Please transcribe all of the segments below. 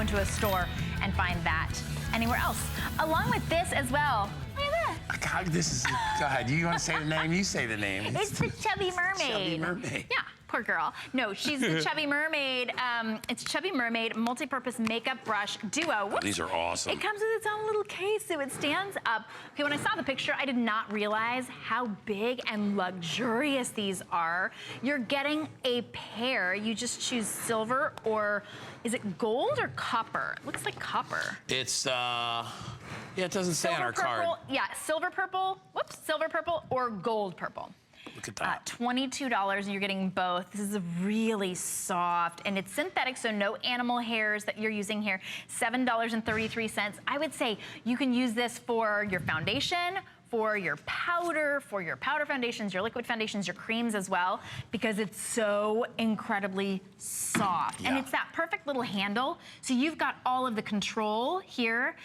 into a store and find that anywhere else. Along with this as well. Look at this. God, this is, go ahead. You want to say the name? You say the name. It's the Chubby Mermaid. Chubby Mermaid. Yeah, poor girl. No, she's the Chubby Mermaid. It's Chubby Mermaid Multipurpose Makeup Brush Duo. Whoops. These are awesome. It comes with its own little case, so it stands up. Okay, when I saw the picture, I did not realize how big and luxurious these are. You're getting a pair. You just choose silver or, is it gold or copper? It looks like copper. It's, yeah, it doesn't say on our card. Yeah, silver purple, whoops, silver purple or gold purple. Look at that. $22 and you're getting both. This is really soft and it's synthetic, so no animal hairs that you're using here. $7.33. I would say you can use this for your foundation, for your powder foundations, your liquid foundations, your creams as well, because it's so incredibly soft. Yeah. And it's that perfect little handle. So you've got all of the control here.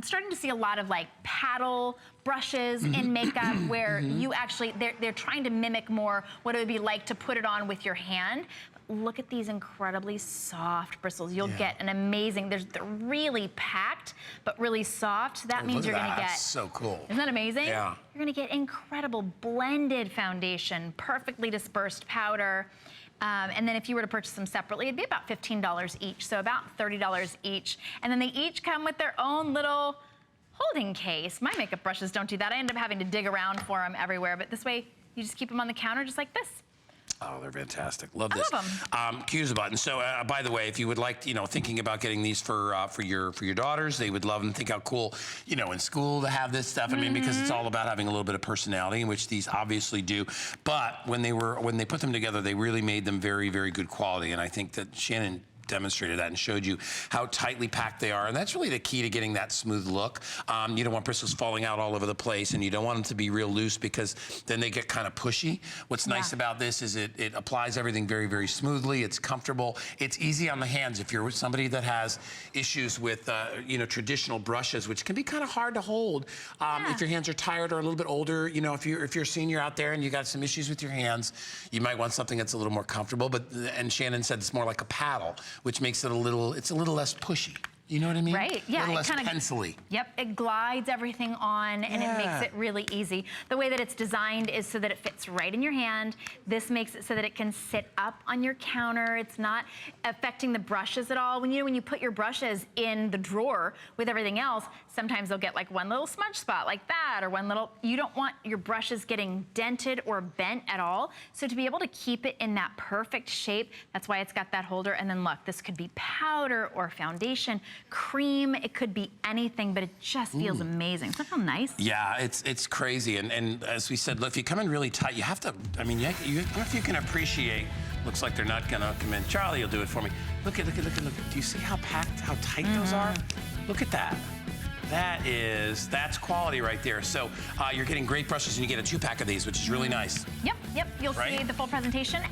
Starting to see a lot of like paddle brushes in makeup where you actually, they're trying to mimic more what it would be like to put it on with your hand. Look at these incredibly soft bristles. You'll get an amazing, they're really packed, but really soft. That means you're gonna get. That's so cool. Isn't that amazing? Yeah. You're gonna get incredible blended foundation, perfectly dispersed powder. And then if you were to purchase them separately, it'd be about $15 each, so about $30 each. And then they each come with their own little holding case. My makeup brushes don't do that. I end up having to dig around for them everywhere, but this way, you just keep them on the counter just like this. Oh, they're fantastic. Love this. I love them. Cue is a button. So, by the way, if you would like, thinking about getting these for your daughters, they would love them. Think how cool, in school to have this stuff. I mean, because it's all about having a little bit of personality, which these obviously do. But when they put them together, they really made them very, very good quality. And I think that Shannon demonstrated that and showed you how tightly packed they are, and that's really the key to getting that smooth look. You don't want bristles falling out all over the place, and you don't want them to be real loose because then they get kind of pushy. What's nice about this is it applies everything very, very smoothly. It's comfortable. It's easy on the hands. If you're somebody that has issues with traditional brushes, which can be kind of hard to hold, if your hands are tired or a little bit older, if you're a senior out there and you got some issues with your hands, you might want something that's a little more comfortable. And Shannon said it's more like a paddle, which makes it a little less pushy. You know what I mean? Right, yeah. A little less pencil-y. Yep, it glides everything on and it makes it really easy. The way that it's designed is so that it fits right in your hand. This makes it so that it can sit up on your counter. It's not affecting the brushes at all. When you put your brushes in the drawer with everything else, sometimes they'll get like one little smudge spot like that or one little, you don't want your brushes getting dented or bent at all. So to be able to keep it in that perfect shape, that's why it's got that holder. And then look, this could be powder or foundation, cream, it could be anything, but it just feels amazing. Doesn't that feel nice? Yeah, it's crazy. And as we said, look, if you come in really tight, you have to, I mean, if you can appreciate, looks like they're not gonna come in. Charlie will do it for me. Look. Do you see how packed, how tight those are? Look at that. That's quality right there. So you're getting great brushes and you get a 2-pack of these, which is really nice. Yep, you'll see the full presentation.